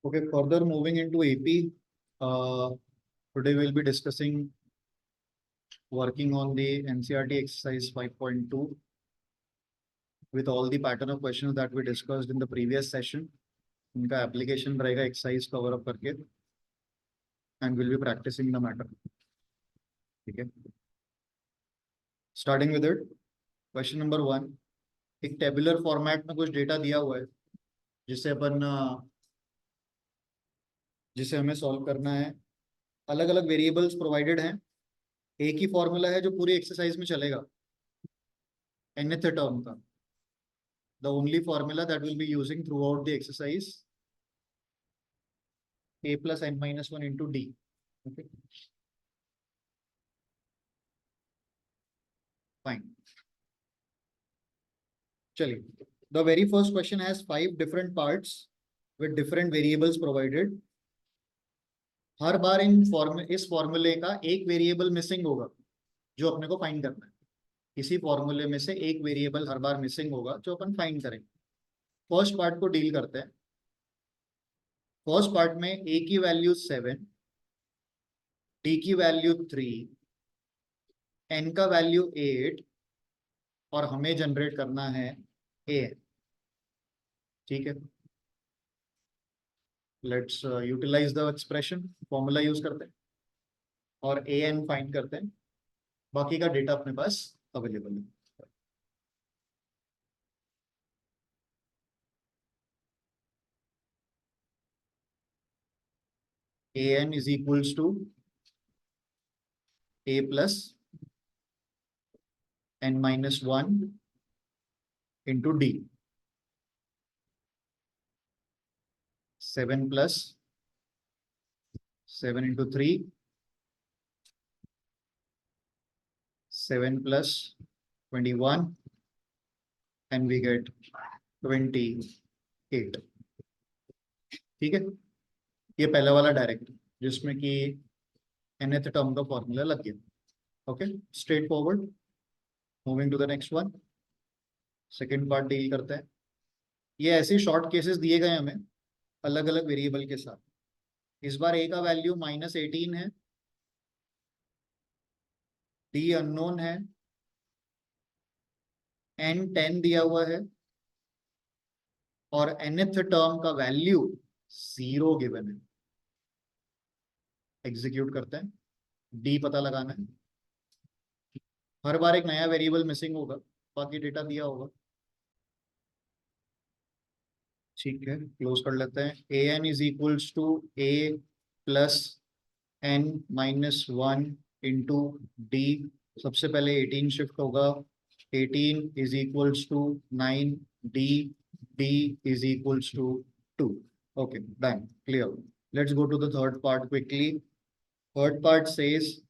Okay, further moving into AP, today we'll be discussing working on the NCERT exercise 5.2 with all the pattern of questions that we discussed in the previous session. उनका application रहेगा exercise cover up करके and we'll be practicing the matter. ठीक है? Starting with it, question number 1. एक tabular format में कुछ data दिया हुआ है जिसे हमें सॉल्व करना है. अलग अलग वेरिएबल्स प्रोवाइडेड हैं. एक ही फॉर्मूला है जो पूरी एक्सरसाइज में चलेगा nth टर्म का. The only formula that we'll be using throughout the exercise, a plus n minus 1 into d. Okay, fine. चलिए, the very first question has 5 different parts with different variables provided. हर बार इस फॉर्मूले का एक variable missing होगा जो अपने को find करना है. इसी फॉर्मूले में से एक वेरिएबल हर बार मिसिंग होगा जो अपन फाइंड करेंगे. फर्स्ट पार्ट को डील करते हैं. फर्स्ट पार्ट में a की वैल्यू 7, d की वैल्यू 3, n का वैल्यू 8 और हमें जनरेट करना है a. ठीक है, let's utilise the expression. Formula use करते हैं और a n फाइंड करते हैं. बाकी का डेटा अपने पास अवेलेबल है. an is equals to a plus n minus 1 into d. 7 plus 7 into 3, 7 plus 21, and we get 28. ठीक है, ये पहला वाला डायरेक्ट जिसमें कि nth टर्म का फॉर्मूला लग गया. Okay, straight forward. Moving to the next one. Second part deal करते हैं. ये ऐसे शॉर्ट केसेस दिए गए हमें अलग अलग वेरिएबल के साथ. इस बार a का वैल्यू -18 है, d अननोन है, n 10 दिया हुआ है और nth टर्म का वैल्यू 0 गिवन है. एग्जीक्यूट करते हैं. d पता लगाना है. हर बार एक नया वेरिएबल मिसिंग होगा, बाकी डेटा दिया होगा. ठीक है, क्लोज कर लेते हैं. an is equals to a plus n minus 1 into D. सबसे पहले 18 शिफ्ट होगा. 18 is equals to 9 d. d is equals to 2. Okay, done. Clear. Let's go to the third part quickly. Third part says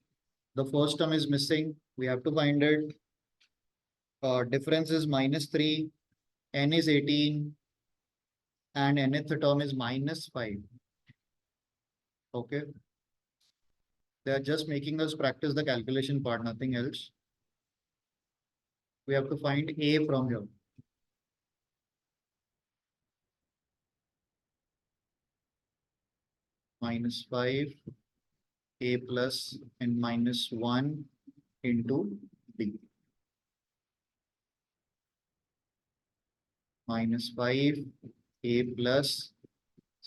the first term is missing. We have to find it. Difference is -3. n is 18 and nth term is -5. Okay, they are just making us practice the calculation part, nothing else. We have to find a from here. -5 a plus n minus 1 into b. -5 a plus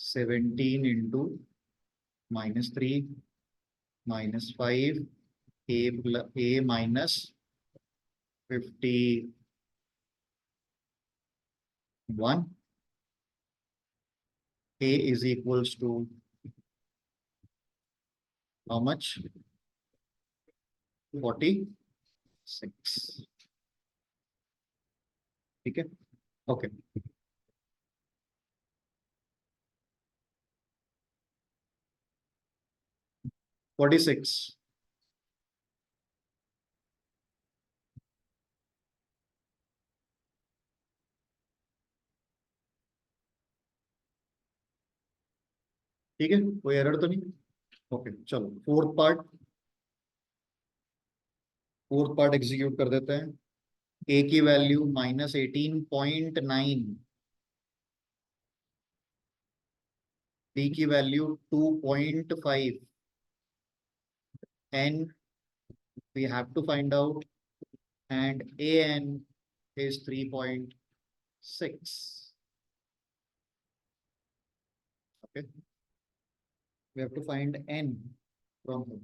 17 into -3 -5 a plus a minus 51. A is equals to how much? 46. ठीक है, okay. What is 6? ठीक है, कोई error तो नहीं. Okay, चलो fourth part execute कर देते हैं. a की वैल्यू -18.9 D की value 2.5, N we have to find out, and AN is 3.6. Okay, we have to find N from here,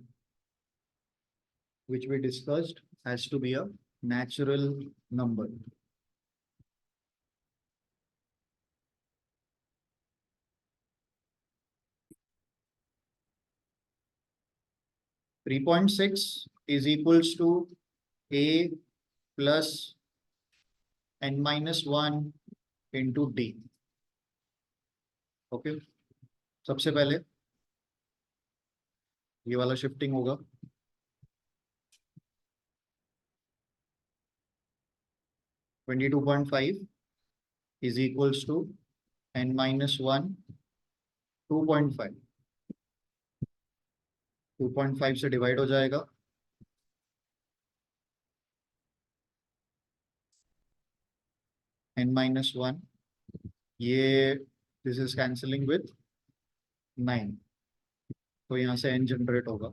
which we discussed has to be a natural number. 3.6 is equals to A plus N minus 1 into D. Okay, सबसे पहले ये वाला shifting होगा, 22.5 is equals to N minus 1, 2.5, 2.5 से divide हो जाएगा, N minus 1, ये this is cancelling with 9, तो यहाँ से N जनरेट होगा.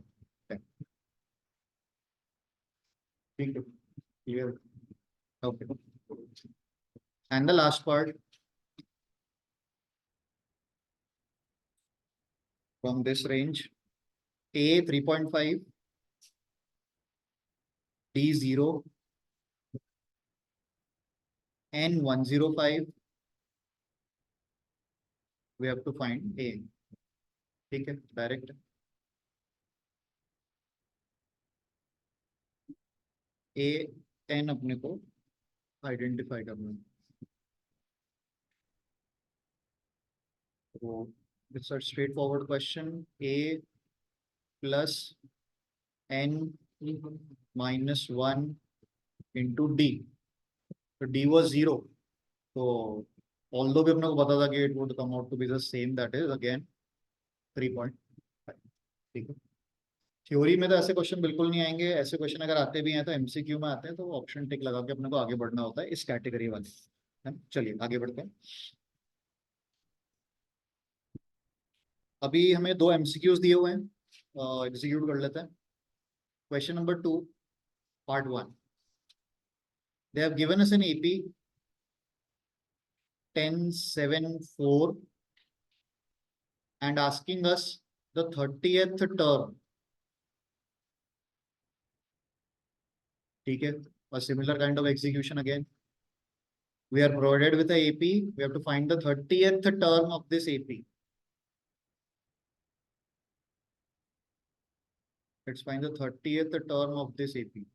ठीक है, clear. Okay, and the last part from this range, A 3.5, D 0, N 105, we have to find A. ठीक है, डायरेक्ट A N अपने को आइडेंटिफाई करना है. तो it's a straightforward question. A plus N minus 1 into D. तो D was 0. तो although भी अपने को पता था कि it would come out to be the same, that is again 3.5. ठीक है, थ्योरी में तो ऐसे क्वेश्चन बिल्कुल नहीं आएंगे. ऐसे क्वेश्चन अगर आते भी हैं तो एमसीक्यू में आते हैं, तो ऑप्शन टिक लगा के अपने को आगे बढ़ना होता है इस कैटेगरी वाले. चलिए आगे बढ़ते हैं. अभी हमें 2 एमसीक्यूज दिए हुए हैं, एग्जीक्यूट कर लेते हैं. Question number 2, part 1. They have given us an AP 1074 and asking us the 30th term. ठीक है, a similar kind of execution again. We are provided with a AP. We have to find the 30th term of this AP. Let's find the 30th term of this AP.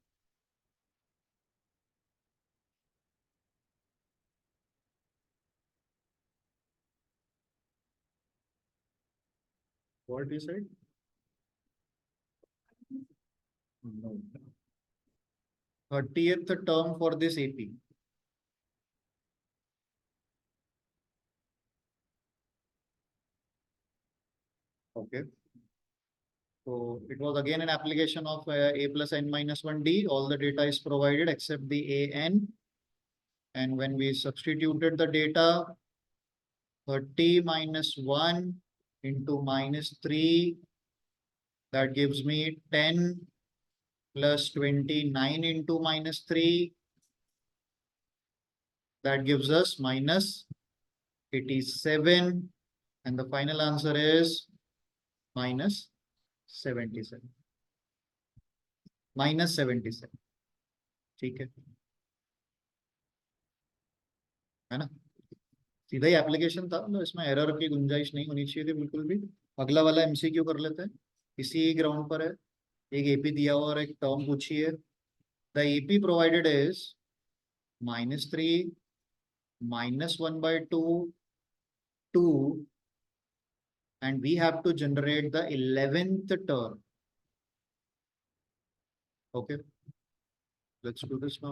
What you said? No. 30th term for this AP. Okay. So it was again an application of A plus N minus 1D. All the data is provided except the AN. And when we substituted the data, 30 minus 1 into minus 3, that gives me 10 plus 29 into minus 3. That gives us minus 87. And the final answer is minus 77. Minus 77. ठीक है ना. सीधा ही application था, मतलब इसमें error की गुंजाइश नहीं होनी चाहिए थी बिल्कुल भी. अगला वाला एमसीक्यू कर लेते हैं. इसी ग्राउंड पर है, एक एपी दिया हुआ और एक टर्म पूछी है. The AP provided is -3 -1/2 2, and we have to generate the 11th term. Okay, let's do this now.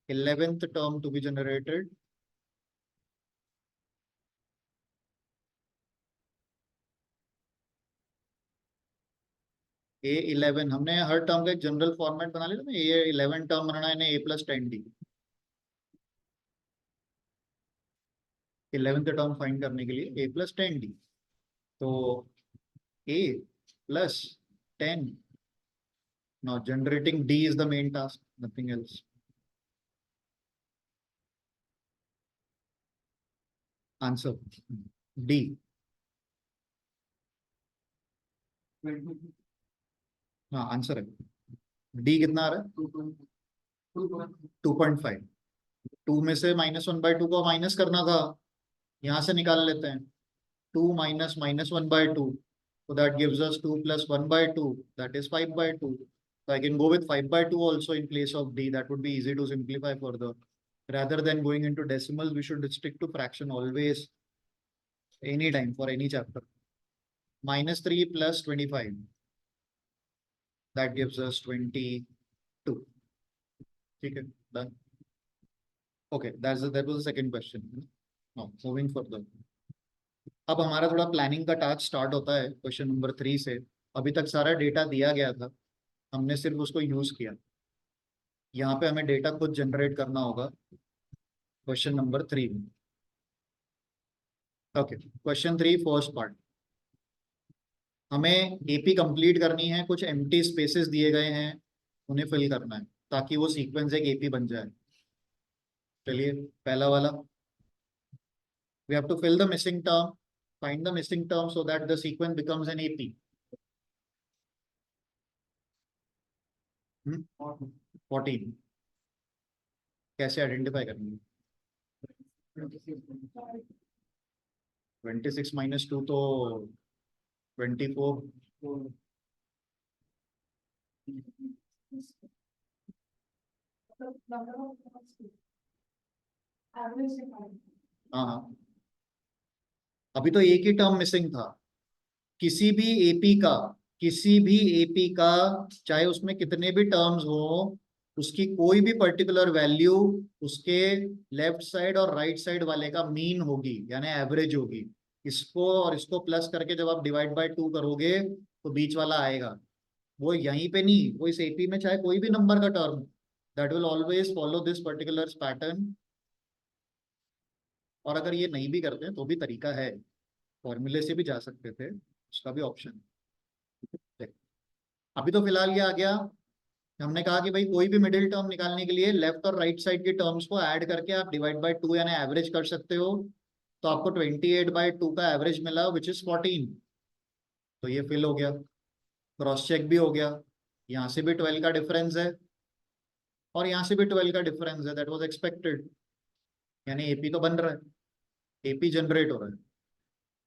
11th term to be generated. A11 हमने हर टर्म का एक जनरल फॉर्मेट बना लिया ना. A11 टर्म बनाना है A plus 10D. 11th term find करने के लिए A plus 10D. तो a plus 10. Now generating d is the main task, nothing else. Answer d. हाँ आंसर है डी। कितना आ रहा है? 2.5। 2 में से -1/2 को माइनस करना था, यहाँ से निकाल लेते हैं। 2 minus -1/2, so that gives us 2 plus 1/2, that is 5/2. So I can go with 5/2 also in place of d. That would be easy to simplify further. Rather than going into decimals, we should stick to fraction always, anytime, for any chapter. -3 plus 25, that gives us 22. ठीक है, done. Okay, that was the second question. Now moving further. अब हमारा थोड़ा planning का task start होता है question number 3 से। अभी तक सारा डेटा दिया गया था, हमने सिर्फ उसको यूज किया। यहाँ पे हमें डेटा खुद जनरेट करना होगा क्वेश्चन नंबर 3 में। Okay, question 3 first part. हमें एपी कंप्लीट करनी है, कुछ एम्प्टी स्पेसेस दिए गए हैं, उन्हें फिल करना है ताकि वो सीक्वेंस एक एपी बन जाए। चलिए पहला वाला, we have to fill the missing term, find the missing term so that the sequence becomes an AP. 14। कैसे आइडेंटिफाई करेंगे? 26 माइनस 2 तो 24। हाँ हाँ, अभी तो एक ही टर्म मिसिंग था। किसी भी एपी का, किसी भी एपी का, चाहे उसमें कितने भी टर्म्स हो, उसकी कोई भी पर्टिकुलर वैल्यू उसके लेफ्ट साइड और राइट साइड वाले का मीन होगी, यानी एवरेज होगी। इसको और इसको प्लस करके जब आप डिवाइड बाय 2 करोगे तो बीच वाला आएगा। वो यहीं पे नहीं, वो इस एपी में चाहे कोई भी नंबर का term, that will always follow this particular pattern. और अगर ये नहीं भी करते हैं तो भी तरीका है, फॉर्मूले से भी जा सकते थे, उसका भी ऑप्शन है। अभी तो फिलहाल ये आ गया, हमने कहा कि भाई कोई भी मिडिल टर्म निकालने के लिए लेफ्ट और राइट साइड के टर्म्स को ऐड करके आप डिवाइड बाय 2 यानी एवरेज कर सकते हो। तो आपको 28/2 का एवरेज मिला विच इज 14। तो ये फिल हो गया, क्रॉस चेक भी हो गया। यहाँ से भी 12 का डिफरेंस है और यहाँ से भी 12 का डिफरेंस है, दैट वाज एक्सपेक्टेड। यानी एपी तो बन रहा है, एपी जनरेट हो रहा है।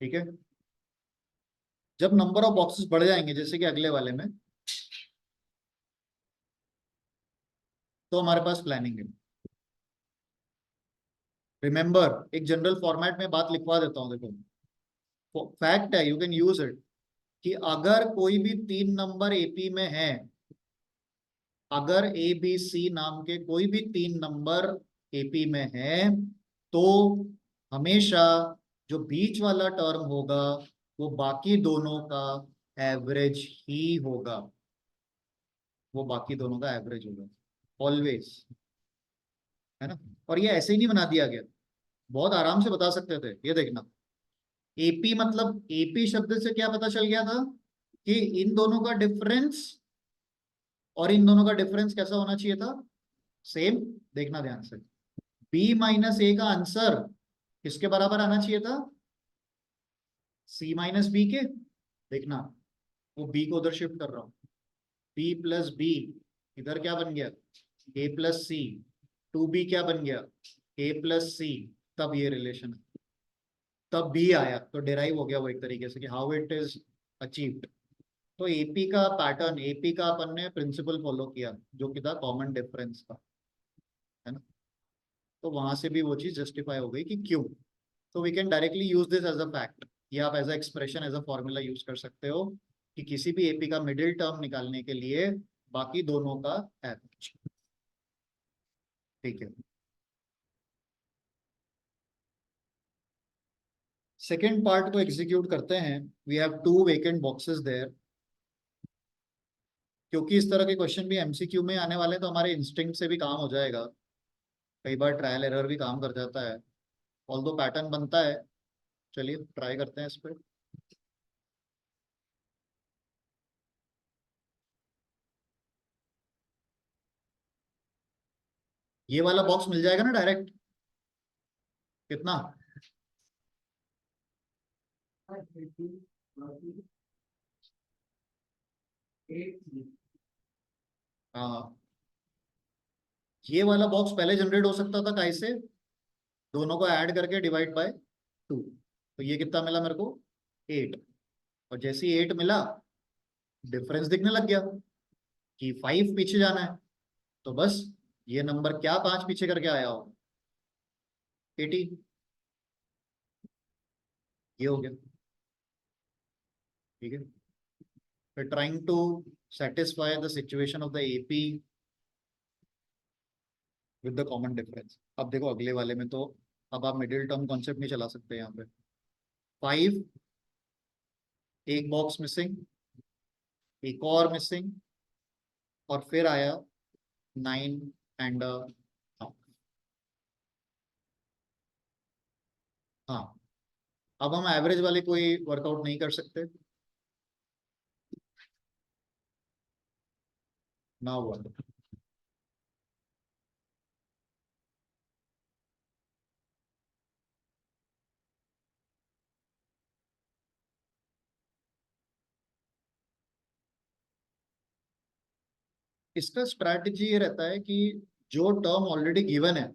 ठीक है, जब नंबर ऑफ बॉक्सेस बढ़ जाएंगे जैसे कि अगले वाले में, तो हमारे पास प्लानिंग है। रिमेंबर, एक जनरल फॉर्मेट में बात लिखवा देता हूँ, देखो फैक्ट है, यू कैन यूज इट, कि अगर कोई भी 3 नंबर एपी में है, अगर ए बी सी नाम के कोई भी 3 नंबर एपी में है, तो हमेशा जो बीच वाला टर्म होगा वो बाकी दोनों का एवरेज ही होगा, वो बाकी दोनों का एवरेज होगा ऑलवेज, है ना। और ये ऐसे ही नहीं बना दिया गया, बहुत आराम से बता सकते थे। ये देखना, एपी मतलब, एपी शब्द से क्या पता चल गया था कि इन दोनों का डिफरेंस और इन दोनों का डिफरेंस कैसा होना चाहिए था, सेम। देखना ध्यान से, बी माइनस ए का आंसर किसके बराबर आना चाहिए था, सी माइनस बी के। देखना, वो बी को उधर शिफ्ट कर रहा हूं, बी प्लस बी इधर क्या बन गया, ए प्लस सी। 2b क्या बन गया, ए प्लस सी। तब ये रिलेशन, तब बी आया तो डिराइव हो गया वो एक तरीके से कि हाउ इट इज अचीव्ड। तो एपी का पैटर्न, एपी का अपन ने प्रिंसिपल फॉलो किया जो कि था कॉमन डिफरेंस का, है ना। तो वहां से भी वो चीज जस्टिफाई हो गई कि क्यों। तो we can directly use this as a fact, या आप as a expression, as a formula use कर सकते हो कि किसी भी एपी का मिडिल टर्म निकालने के लिए बाकी दोनों का एवरेज। ठीक है, सेकेंड पार्ट को एग्जीक्यूट करते हैं। We have 2 vacant boxes there. क्योंकि इस तरह के क्वेश्चन भी एमसीक्यू में आने वाले हैं, तो हमारे इंस्टिंक्ट से भी काम हो जाएगा, कई बार ट्रायल एरर भी काम कर जाता है, ऑल्दो पैटर्न बनता है। चलिए ट्राई करते हैं इस पर। ये वाला बॉक्स मिल जाएगा ना डायरेक्ट, कितना? हाँ, ये वाला बॉक्स पहले जनरेट हो सकता था कैसे? दोनों को ऐड करके डिवाइड बाय 2, तो ये कितना मिला मेरे को? 8। और जैसे ही 8 मिला, डिफरेंस दिखने लग गया कि 5 पीछे जाना है। तो बस ये नंबर क्या 5 पीछे करके आया हो? 80। ये हो गया, ठीक है। फिर trying to satisfy the situation of the AP with the common difference. अब देखो अगले वाले में तो अब आप मिडिल टर्म कॉन्सेप्ट नहीं चला सकते यहाँ पे। 5, एक बॉक्स मिसिंग, एक और मिसिंग, और फिर आया 9 एंड हाँ। अब हम एवरेज वाले कोई वर्कआउट नहीं कर सकते ना, हुआ तो। इसका स्ट्रैटेजी ये रहता है कि जो टर्म ऑलरेडी गिवन है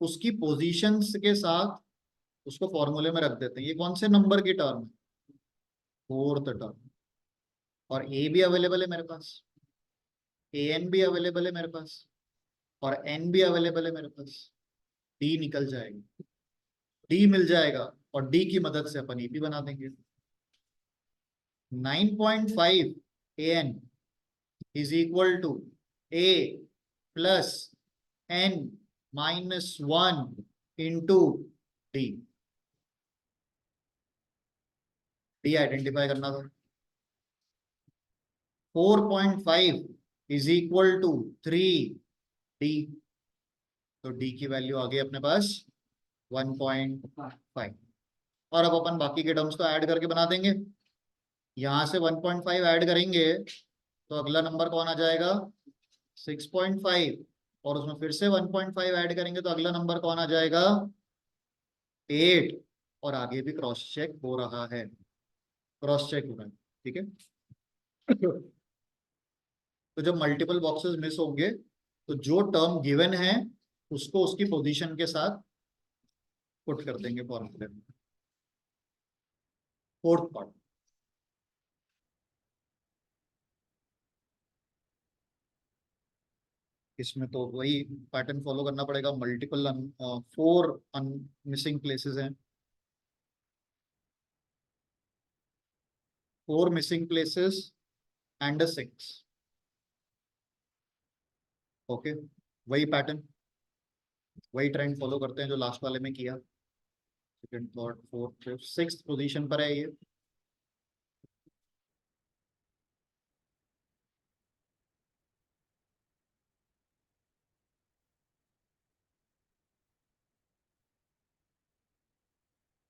उसकी पोजीशंस के साथ उसको फॉर्मूले में रख देते हैं। ये कौन से नंबर की टर्म है? 4th term. और ए भी अवेलेबल है मेरे पास, ए एन भी अवेलेबल है मेरे पास, और एन भी अवेलेबल है मेरे पास। डी निकल जाएगा, डी मिल जाएगा, और डी की मदद से अपन ईपी बना देंगे। 9.5 a n is equal to A plus n minus 1 into d. D identify करना था। 4.5 इज इक्वल टू 3 डी। तो डी की वैल्यू आ गई अपने पास 1.5। और अब अपन बाकी के टर्म्स को ऐड करके बना देंगे। यहां से 1.5 ऐड करेंगे तो अगला नंबर कौन आ जाएगा? 6.5। और उसमें फिर से 1.5 ऐड करेंगे तो अगला नंबर कौन आ जाएगा? 8। और आगे भी क्रॉस चेक हो रहा है, क्रॉस चेक हो रहा है, ठीक है। तो जब मल्टीपल बॉक्सेस मिस होंगे तो जो टर्म गिवन है उसको उसकी पोजीशन के साथ पुट कर देंगे फॉर्मूले में। 4th पार्ट, इसमें तो वही पैटर्न फॉलो करना पड़ेगा। मल्टीपल 4 मिसिंग प्लेसेस हैं, 4 मिसिंग प्लेसेस एंड 6। ओके, वही पैटर्न, वही ट्रेंड फॉलो करते हैं जो लास्ट वाले में किया। Second, third, fourth, fifth, sixth position पर है ये।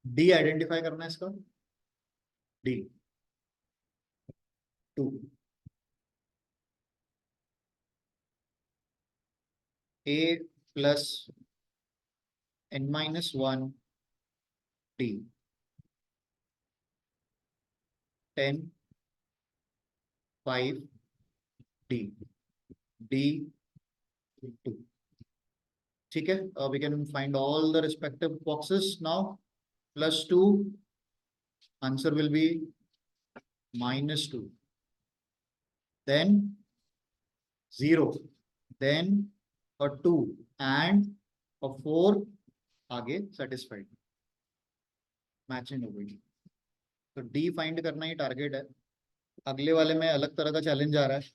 डी आइडेंटिफाई करना है इसका। D 2, a plus n minus 1 डी, 10, 5 डी, डी 2। ठीक है, we can find all the respective boxes now. +2, answer will be -2, then 0, then a 2 and a 4। आगे सेटिस्फाइड, मैचिंग हो गई। तो डी फाइंड करना ही टारगेट है। अगले वाले में अलग तरह का चैलेंज आ रहा है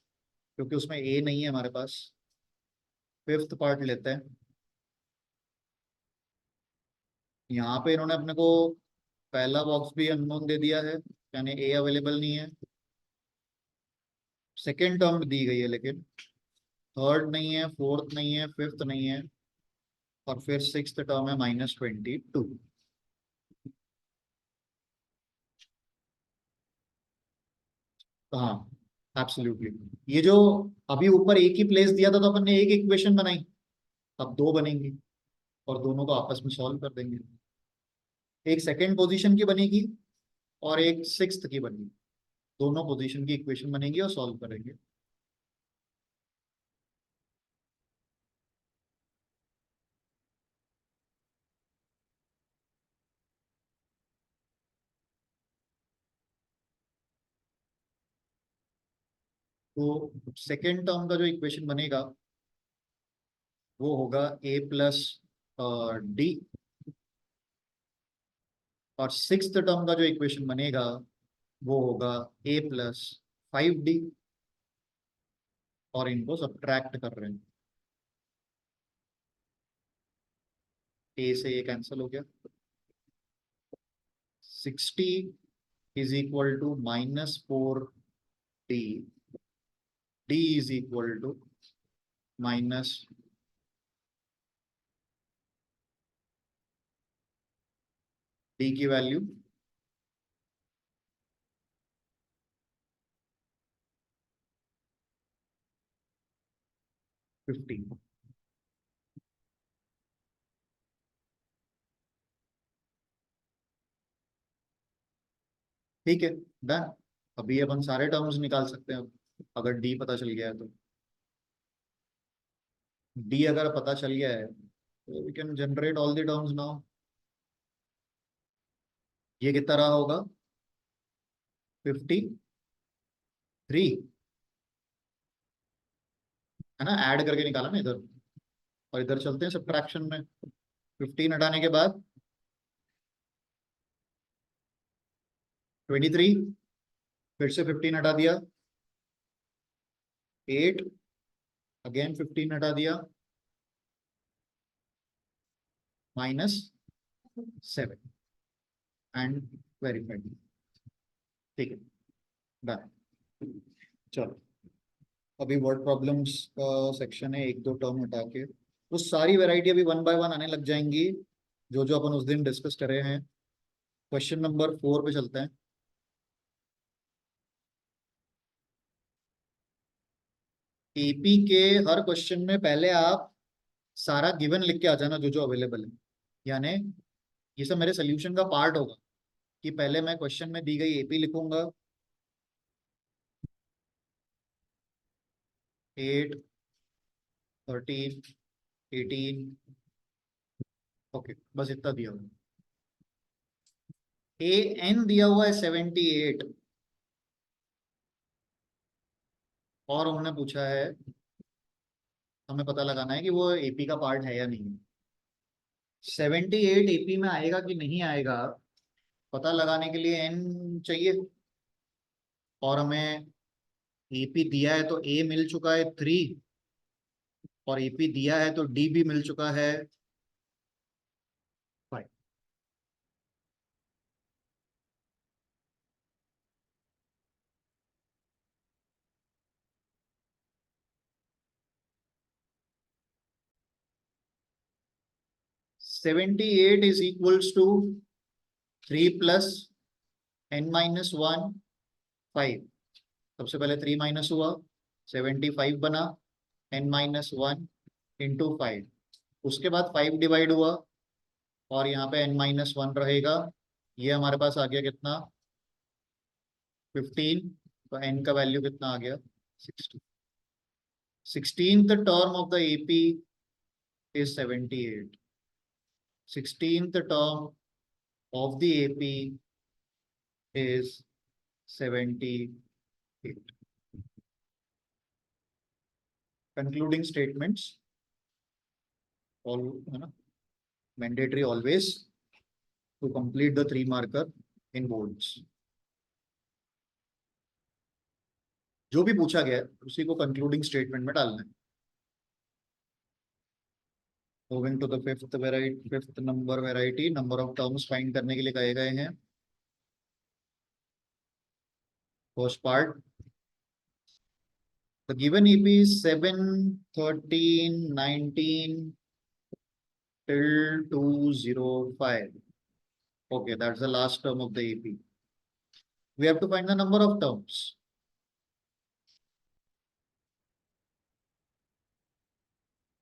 क्योंकि उसमें ए नहीं है हमारे पास। 5th पार्ट लेते हैं। यहाँ पे इन्होंने अपने को पहला बॉक्स भी अननोन दे दिया है, यानी ए अवेलेबल नहीं है। सेकेंड टर्म दी गई है लेकिन थर्ड नहीं है, फोर्थ नहीं है, फिफ्थ नहीं है, और फिर 6th टर्म है -22। हाँ, एब्सोल्युटली। ये जो अभी ऊपर एक ही प्लेस दिया था तो अपन ने एक इक्वेशन बनाई, अब दो बनेंगी और दोनों को आपस में सॉल्व कर देंगे। एक सेकंड पोजीशन की बनेगी और एक सिक्स्थ की बनेगी, दोनों पोजीशन की इक्वेशन बनेगी और सॉल्व करेंगे। तो सेकेंड टर्म का जो इक्वेशन बनेगा वो होगा ए प्लस डी, और सिक्स्थ टर्म का जो इक्वेशन बनेगा वो होगा ए प्लस 5d, और इनको सब्ट्रैक्ट कर रहे हैं। ए से ये कैंसिल हो गया, 60 is equal to -4d, d is equal to minus, D की वैल्यू 15। ठीक है, डन। अभी अपन सारे टर्म्स निकाल सकते हैं अगर डी पता चल गया है तो। डी अगर पता चल गया है तो we can generate all the terms now. ये कितना रहा होगा, 53, है ना, ऐड करके निकाला ना इधर, और इधर चलते हैं सब्ट्रैक्शन में। 15 हटाने के बाद 23, फिर से 15 हटा दिया, 8, अगेन 15 हटा दिया, -7, एंड वेरीफाइड। ठीक है, डन। चलो, अभी वर्ड प्रॉब्लम्स का सेक्शन है, एक दो टर्म हटा के तो सारी वैरायटी अभी वन बाय वन आने लग जाएंगी, जो जो अपन उस दिन डिस्कस कर रहे हैं। क्वेश्चन नंबर 4 पे चलते हैं। एपी के हर क्वेश्चन में पहले आप सारा गिवन लिख के आ जाना जो जो अवेलेबल है, यानी ये सब मेरे सोल्यूशन का पार्ट होगा कि पहले मैं क्वेश्चन में दी गई एपी लिखूंगा, 8, 13, 18, ओके, बस इतना दिया हुआ। ए एन दिया हुआ है 78, और उन्होंने पूछा है, हमें पता लगाना है कि वो एपी का पार्ट है या नहीं। 78 एपी में आएगा कि नहीं आएगा, पता लगाने के लिए एन चाहिए, और हमें एपी दिया है तो ए मिल चुका है 3, और एपी दिया है तो डी भी मिल चुका है 5। 78 is equals to 3 plus n-1, 5। सबसे पहले 3 माइनस हुआ, 75 बना, n-1 इंटू 5, उसके बाद 5 डिवाइड हुआ, और यहाँ पे n-1 रहेगा। ये हमारे पास आ गया कितना, 15, तो n का वैल्यू कितना आ गया, 16। 16th term of the AP is 78। 16th term of the AP is 78. Concluding statements, all है ना, mandatory always to complete the 3 marker in boards। जो भी पूछा गया है उसी को कंक्लूडिंग स्टेटमेंट में डालना है। Moving to the fifth number variety, number of terms find करने के लिए कहे गए हैं। First part, the given EP is 7, 13, 19 till 205. Okay, that's the last term of the AP. We have to find the number of terms.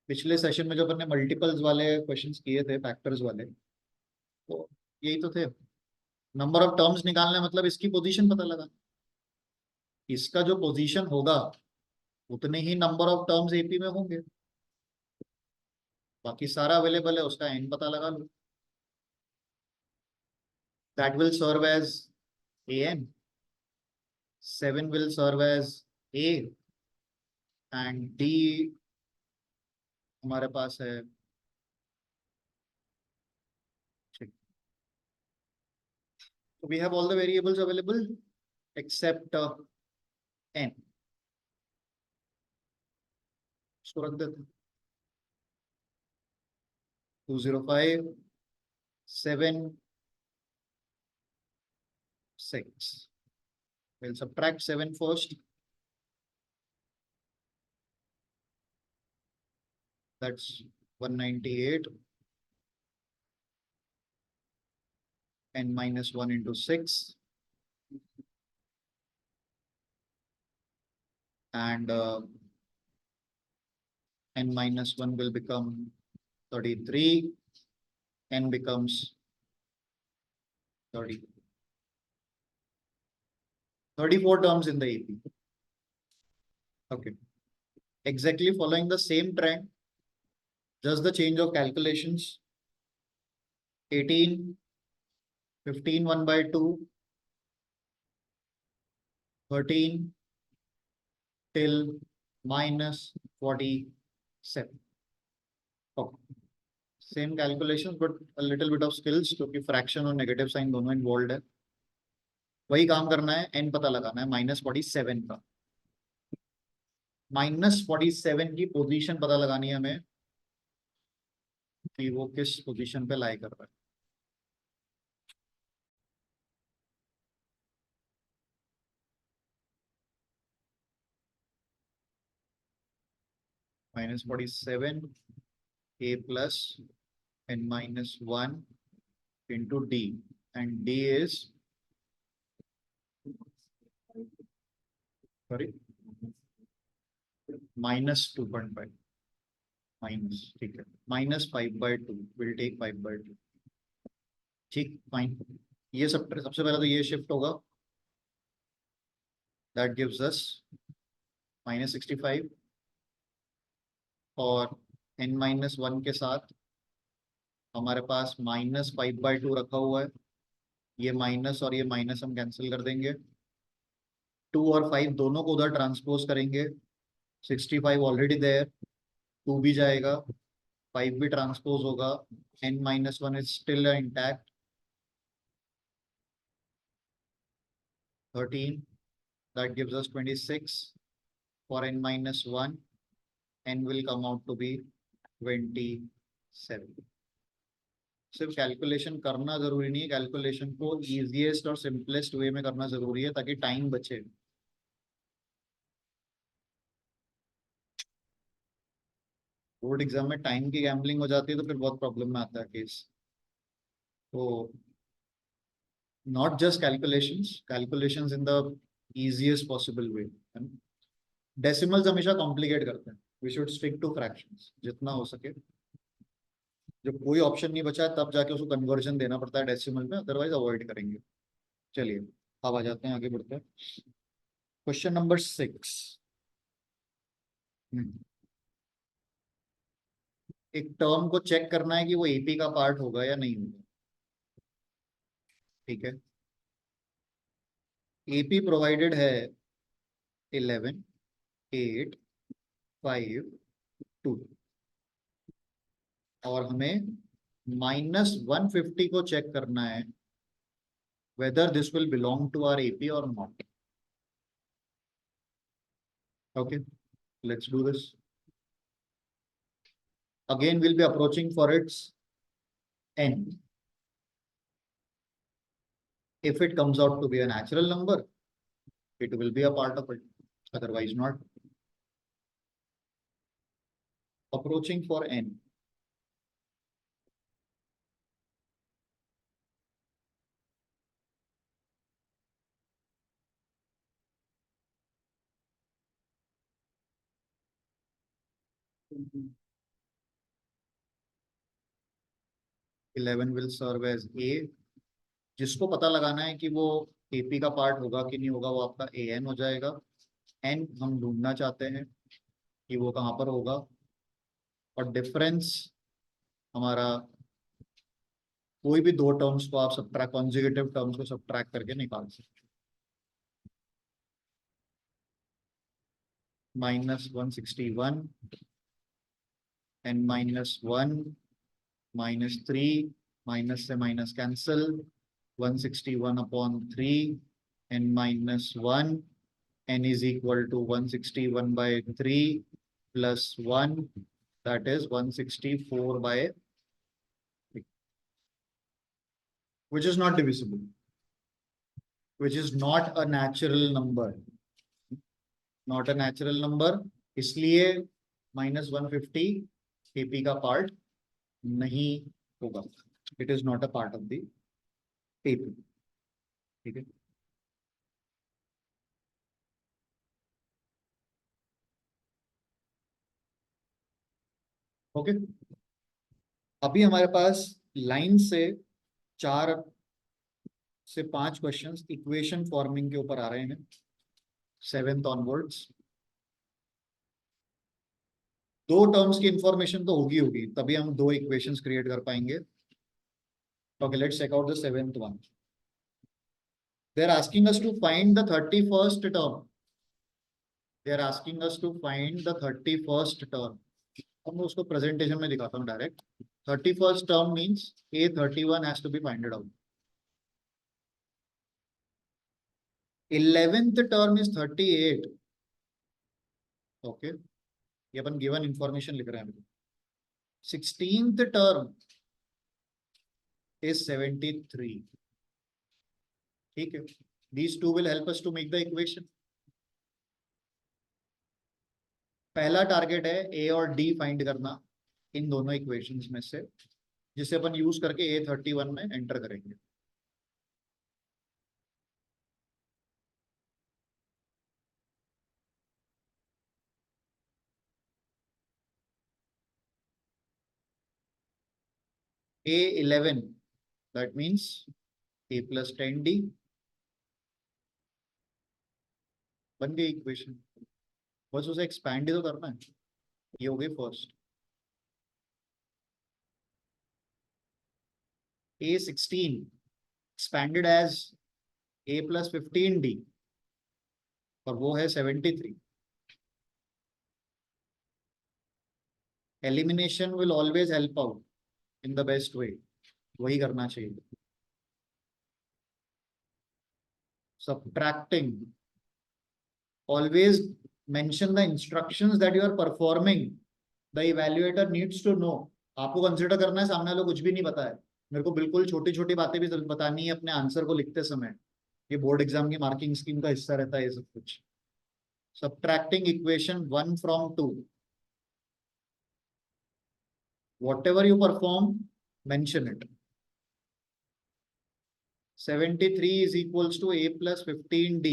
पिछले session में जो अपन ने मल्टीपल्स वाले क्वेश्चंस किए थे फैक्टर्स वाले, तो यही तो थे। नंबर ऑफ टर्म्स निकालना मतलब इसकी पोजीशन पता लगा, इसका जो पोजीशन होगा उतने ही नंबर ऑफ टर्म्स एपी में होंगे। बाकी सारा अवेलेबल है, उसका एन पता लगा लो। That will serve as a n, 7 will serve as a, and d हमारे पास है। ठीक, तो we have all the variables available except n. इसको रख देते हैं 205 7 6। we'll subtract 7 first, that's 198, and minus 1 into 6, and n minus 1 will become 33, n becomes 30, 34 terms in the AP. Okay, exactly following the same trend, just the change of calculations. 18, 15 1 by 2, 13 till minus 47. Okay. Same calculation but little bit of skills, क्योंकि fraction और negative sign दोनों involve है। वही काम करना है, N पता लगाना है -47 का। -47 की पोजीशन पता लगानी है हमें कि वो किस पोजीशन पे लाई कर रहा है। -47 a plus n minus 1 into d, and d is, sorry, -2.5 minus, ठीक है, -5/2, विल टेक 5/2। ठीक, फाइन। ये सबसे पहले तो ये शिफ्ट होगा, दैट गिव्स अस -65, और n-1 के साथ हमारे पास -5/2 रखा हुआ है। ये माइनस और ये माइनस हम कैंसिल कर देंगे, 2 और 5 दोनों को उधर ट्रांसपोज करेंगे। 65 ऑलरेडी देयर, 2 भी जाएगा, 5 भी ट्रांसपोज होगा, n-1 is still intact, 13, that gives us 26 for n-1, n will come out to be 27। सिर्फ कैलकुलेशन करना जरूरी नहीं है, कैलकुलेशन को इजीएस्ट और सिंपलेस्ट वे में करना जरूरी है ताकि टाइम बचे। बोर्ड एग्जाम में टाइम की गैम्बलिंग हो जाती है तो फिर बहुत प्रॉब्लम में आता है केस। तो not just calculations in the easiest possible way. Decimals हमेशा कॉम्प्लिकेट करते हैं, we should stick to fractions जितना हो सके। जब कोई ऑप्शन नहीं बचा है तब जाके उसको कन्वर्जन देना पड़ता है डेसिमल में, अदरवाइज अवॉइड करेंगे। चलिए अब आ जाते हैं, आगे बढ़ते हैं। Question number 6। एक टर्म को चेक करना है कि वो एपी का पार्ट होगा या नहीं होगा। ठीक है, एपी प्रोवाइडेड है 11 8 5 2, और हमें -150 को चेक करना है whether this will belong to our AP or not. Okay, let's do this. Again, we'll be approaching for its n. If it comes out to be a natural number, it will be a part of it, otherwise not. Approaching for n. 11 will serve as A. जिसको पता लगाना है कि वो AP का part होगा कि नहीं होगा, वो आपका AN हो जाएगा। N हम ढूंढना चाहते हैं कि वो कहाँ पर होगा, और डिफरेंस हमारा कोई भी दो टर्म्स को आप सबट्रैक्ट, कॉन्जिक्यूटिव टर्म्स को सबट्रैक्ट करके निकाल सकते हैं। -161 n -1 -3, माइनस से minus cancel, 161/3 n -1, n is equal to 161/3 plus 1, that is 164/3, which is not divisible, which is not a natural number, not a natural number, इसलिए -150 AP का part नहीं होगा, it is not a part of the AP। ठीक है, okay. अभी हमारे पास line से 4 से 5 क्वेश्चंस इक्वेशन फॉर्मिंग के ऊपर आ रहे हैं, 7th ऑनवर्ड्स। दो टर्म्स की इंफॉर्मेशन तो होगी तभी हम दो इक्वेशंस क्रिएट कर पाएंगे। Okay, let's check out the 7th one. They are asking us to find the 31st term, they are asking us to find the 31st term. अब मैं उसको प्रेजेंटेशन में दिखाता हूँ direct. 31st term means A31 has to be finded out. 11th term is 38। Okay, ये अपन given information लिख रहे हैं। 16th term is 73। ठीक है, these two will help us to make the equation। पहला टारगेट है A और D फाइंड करना इन दोनों इक्वेशंस में से, जिसे अपन यूज करके A31 में एंटर करेंगे। A11, that means A plus 10D, बन गई इक्वेशन। बस उसे एक्सपैंड ही तो करना है। ये हो गई first. A16 expanded as A plus 15D, और वो है 73। Elimination will always help out in the best way, वही करना चाहिए। Subtracting, always mention the instructions that you are performing, the evaluator needs to know। आपको कंसिडर करना है सामने वालों को कुछ भी नहीं पता है, मेरे को बिल्कुल छोटी छोटी बातें भी बतानी है अपने आंसर को लिखते समय। ये बोर्ड एग्जाम की मार्किंग स्कीम का हिस्सा रहता है ये सब कुछ। Subtracting equation 1 from 2, whatever you perform, mention it। 73 is equals to A plus 15D,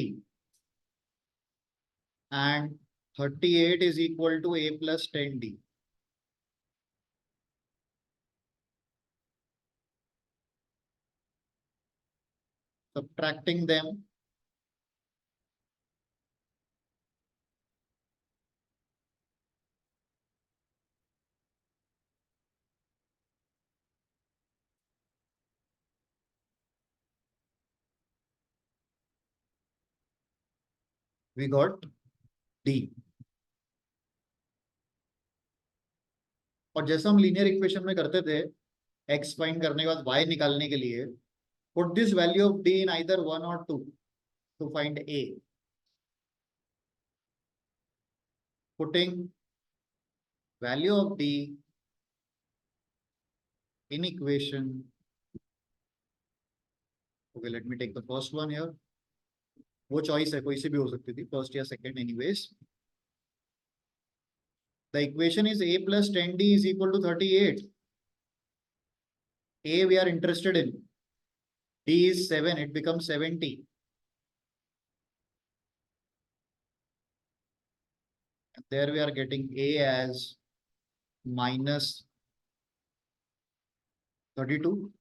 and 38 is equal to A plus 10D। Subtracting them, we got D। और जैसा हम लीनियर इक्वेशन में करते थे, x फाइंड करने के बाद y निकालने के लिए, put this value of D in either 1 or 2 to find A। Putting value of D in equation, okay, let me take the first one here। वो चॉइस है, कोई सी भी हो सकती थी, फर्स्ट या second, anyways. The equation is A plus 10D is equal to 38। A we are interested in, D is 7, it becomes 70, and there we are getting A as minus 32.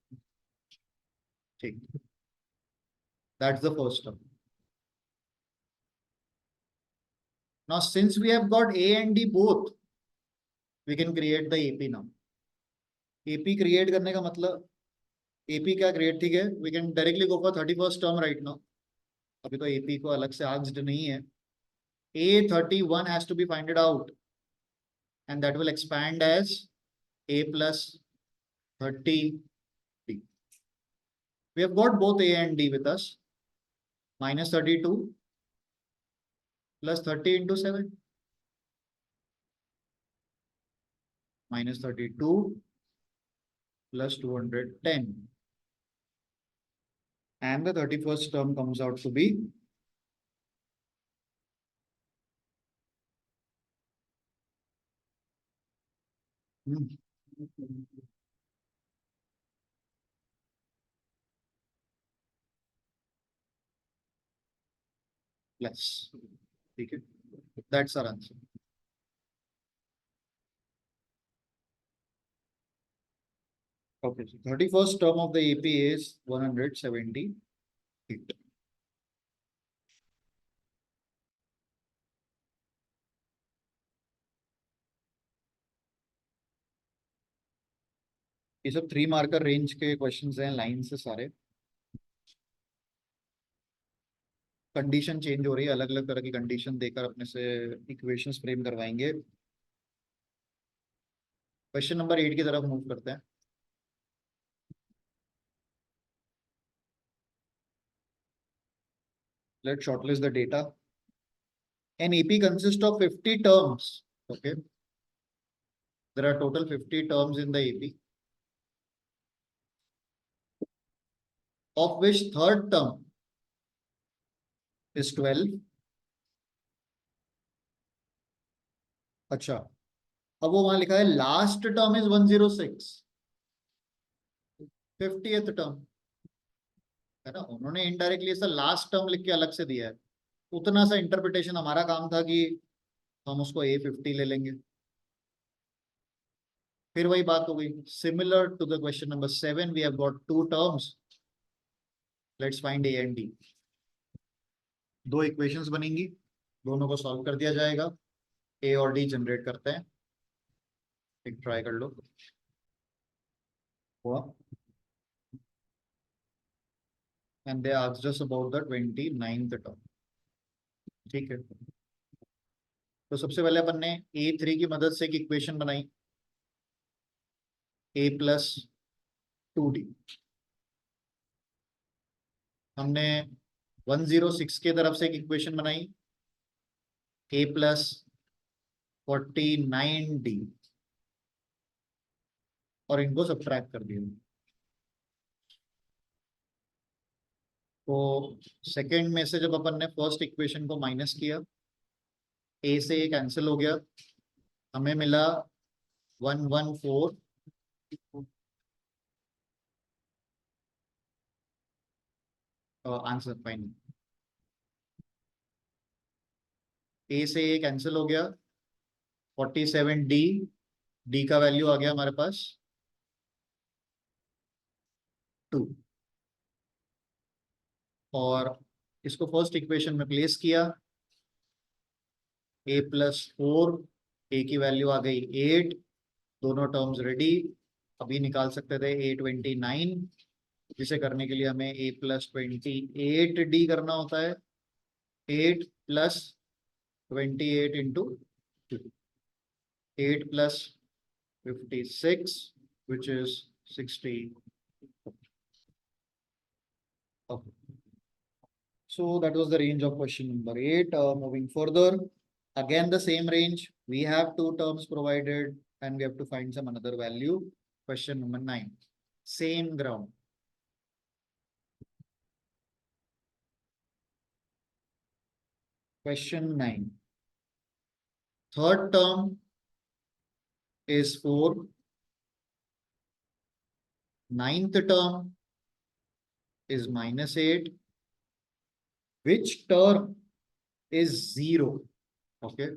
ठीक, that's the first term. Now since we have got A and D both, we can create the AP now. AP create करने का मतलब AP क्या create, ठीक है, we can directly go for 31st term right now. अभी तो AP को अलग से asked नहीं है. A31 has to be finded out, and that will expand as A plus 30D. We have got both A and D with us. Minus 32 plus 30 into 7. Minus 32 plus 210. And the 31st term comes out to be plus. Okay, that's our answer. Okay, so 31st term of the AP is 178. ये सब 3 marker range के questions हैं, line से सारे. Condition change हो रही है, अलग अलग तरह की कंडीशन देकर अपने से इक्वेशंस फ्रेम करवाएंगे. क्वेश्चन नंबर 8 की तरफ मूव करते हैं. Let's shortlist the data. An AP consists of 50 terms. Okay, there are total 50 terms in the AP, of which third term is 12. अच्छा, अब वो वहां लिखा है last term is 106. 50th term है ना, उन्होंने इनडायरेक्टली ऐसा लास्ट टर्म लिख के अलग से दिया है. उतना सा इंटरप्रिटेशन हमारा काम था कि हम उसको A50 ले लेंगे. फिर वही बात हो गई. Similar to the question number 7, we have got 2 terms. Let's find A and D. 2 equations बनेंगी, दोनों को सॉल्व कर दिया जाएगा. A और D जनरेट करते हैं. एक ट्राई कर लो. हुआ. And they asked us about the 29th term. ठीक है, तो सबसे पहले अपन ने A3 की मदद से एक इक्वेशन बनाई, A plus 2D. हमने 106 की तरफ से एक इक्वेशन बनाई, A plus 49D, और इनको सब्ट्रैक्ट कर दिया. तो सेकेंड में से जब अपन ने फर्स्ट इक्वेशन को माइनस किया, A से A कैंसिल हो गया, हमें मिला 114. Answer final. A से A कैंसिल हो गया, 47D. D का वैल्यू आ गया हमारे पास 2. और इसको फर्स्ट इक्वेशन में प्लेस किया, A plus 4, A की वैल्यू आ गई 8. दोनों टर्म्स रेडी. अभी निकाल सकते थे A29, जिसे करने के लिए हमें A plus 28D करना होता है. 8 plus 28 into 2. 8 plus 56, which is 60. Okay. So that was the range of question number 8. Moving further, again the same range. We have 2 terms provided and we have to find some another value. Question number 9. Same ground. Question 9. Third term is 4. Ninth term is minus 8. Which term is 0? Okay,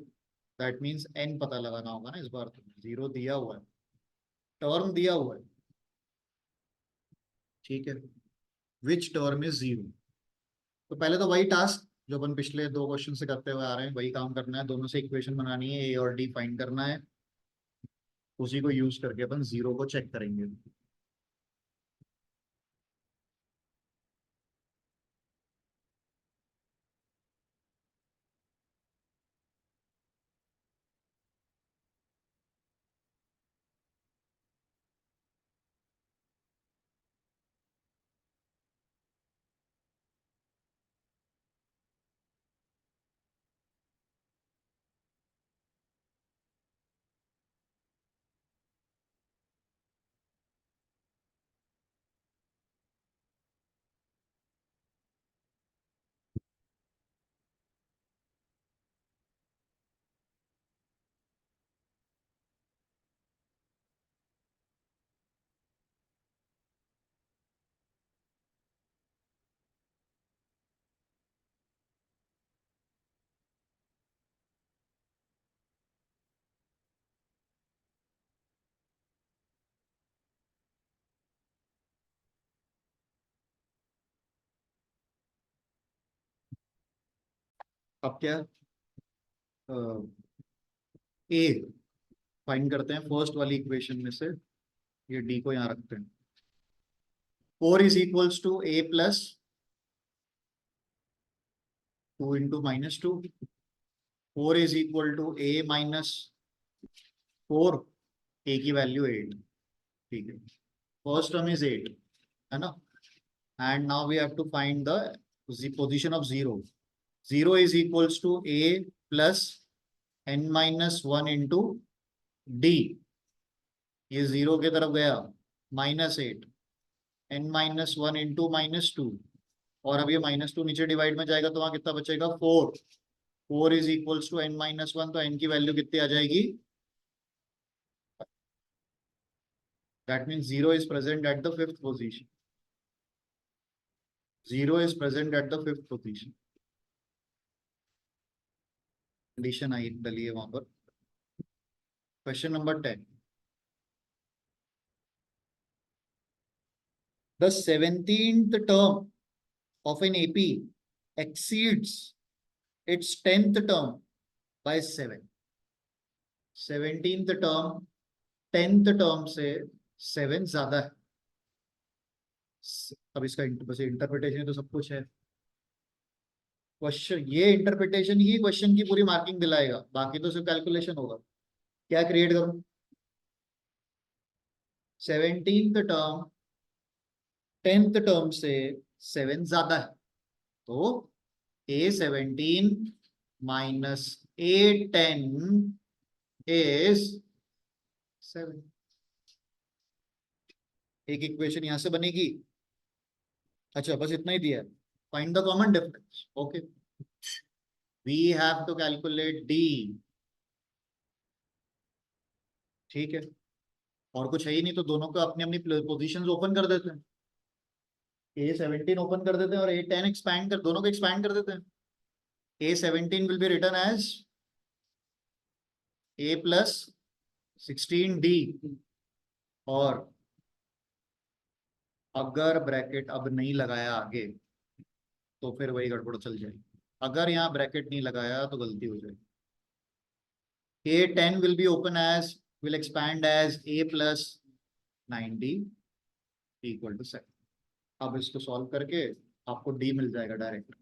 that means n पता लगाना होगा ना इस बार. तो 0 दिया हुआ है, term दिया हुआ है, ठीक है, विच टर्म इज जीरो। तो पहले तो वही टास्क जो अपन पिछले दो क्वेश्चन से करते हुए आ रहे हैं, वही काम करना है। दोनों से इक्वेशन बनानी है, ए और डी फाइंड करना है। उसी को यूज करके अपन जीरो को चेक करेंगे। अब क्या, ए फाइंड करते हैं फर्स्ट वाली इक्वेशन में से। ये डी को यहाँ रखते हैं। 4 is equals to A plus 2 into -2। 4 is equal to a -4। A की वैल्यू 8। ठीक है, फर्स्ट टर्म इज 8, है ना। And now we have to find the position of zero. Zero is equals to A plus n-1 into D. ये zero की तरफ गया, -8, n-1 into -2। और अब ये -2 नीचे डिवाइड में जाएगा तो वहां कितना बचेगा, 4। 4 इज इक्वल्स टू n-1, तो n की वैल्यू कितनी आ जाएगी। That means zero is present at the fifth position. Zero is present at the fifth position. Condition आई डली है वहां पर। Question number 10। The 17th term of an AP exceeds its 10th term by 7। 17th term 10th term से 7 ज्यादा है। अब इसका बस इंटरप्रिटेशन तो सब कुछ है। क्वेश्चन, ये इंटरप्रिटेशन ही क्वेश्चन की पूरी मार्किंग दिलाएगा, बाकी तो सिर्फ कैलकुलेशन होगा। क्या क्रिएट करूं, 17th टर्म 10th टर्म से 7 ज्यादा है, तो A17 माइनस A10 इज 7। एक इक्वेशन यहां से बनेगी। अच्छा, बस इतना ही दिया है, find the common difference. Okay, we have to calculate D. ठीक है, और कुछ है ही नहीं, तो दोनों को अपनी अपनी पोजीशंस ओपन कर देते हैं। A17 ओपन कर देते हैं और A10 एक्सपैंड कर, दोनों को एक्सपैंड कर देते हैं। A17 will be return as A plus 16D। और अगर ब्रैकेट अब नहीं लगाया आगे, तो फिर वही गड़बड़ चल जाएगी। अगर यहाँ ब्रैकेट नहीं लगाया तो गलती हो जाएगी। A10 will be open as, will expand as A plus 9D equal to 7। अब इसको सॉल्व करके आपको D मिल जाएगा डायरेक्ट।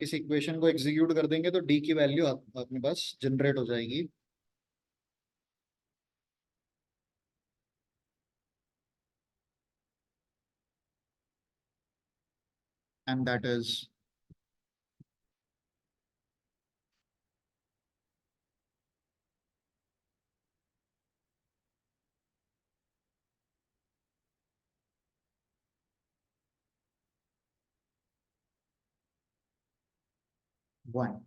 इस इक्वेशन को एग्जीक्यूट कर देंगे तो D की वैल्यू अपने पास जनरेट हो जाएगी। And that is 1।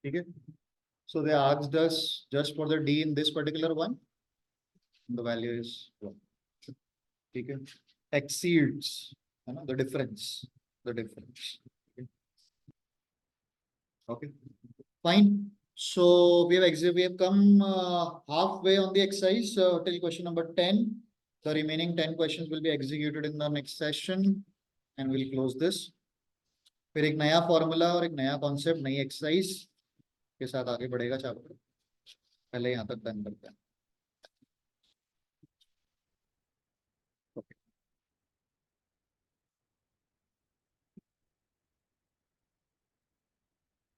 ठीक है, so they asked us just for the D in this particular one, the value is 1। ठीक है, exceeds, है ना, the difference। Okay, fine। So we have come halfway on the exercise till question number 10. The remaining 10 questions will be executed in the next session and we'll close this. फिर एक नया formula और एक नया concept, नई exercise के साथ आगे बढ़ेगा चैप्टर। पहले यहाँ तक डन करते हैं।